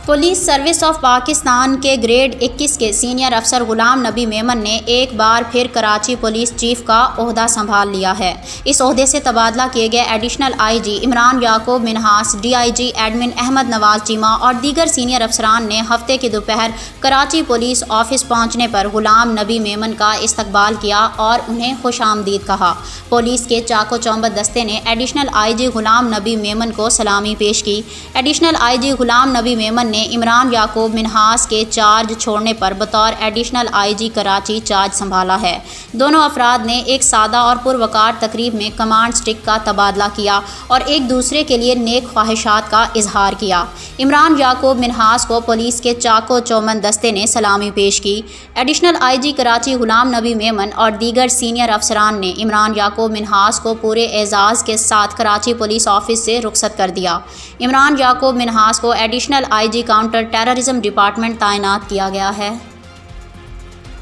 Police service of Pakistan کے grade 21 کے senior افسر غلام نبی میمن نے ایک بار پھر کراچی پولیس چیف کا عہدہ سنبھال لیا ہے۔ اس عہدے سے تبادلہ کیے گئے additional I G Imran Yaqub Minhas, D I G admin Ahmad Nawaz Cheema اور دیگر سینئر افسران نے ہفتے کی دوپہر کراچی پولیس آفس پہنچنے پر غلام نبی میمن کا استقبال کیا اور انہیں خوش آمدید کہا۔ پولیس کے چاق و چوبند دستے نے ایڈیشنل آئی جی غلام نبی میمن کو سلامی پیش کی۔ ایڈیشنل آئی جی غلام نبی میمن نے عمران یعقوب منہاس کے چارج چھوڑنے پر بطور additional I G Karachi charge سنبھالا ہے۔ دونوں افراد نے ایک سادہ اور پروقار تقریب میں کمانڈ سٹک کا تبادلہ کیا اور ایک دوسرے کے لیے نیک خواہشات کا اظہار کیا۔ عمران یعقوب منہاس کو پولیس کے چاق و چوبند دستے نے سلامی پیش کی۔ Additional I G Karachi Ghulam نبی میمن اور دیگر سینئر افسران نے عمران یعقوب منہاس کو پورے اعزاز کے ساتھ کراچی پولیس آفس سے رخصت کر دیا۔ عمران یعقوب منہاس کو additional I G counter terrorism department تعینات کیا گیا ہے۔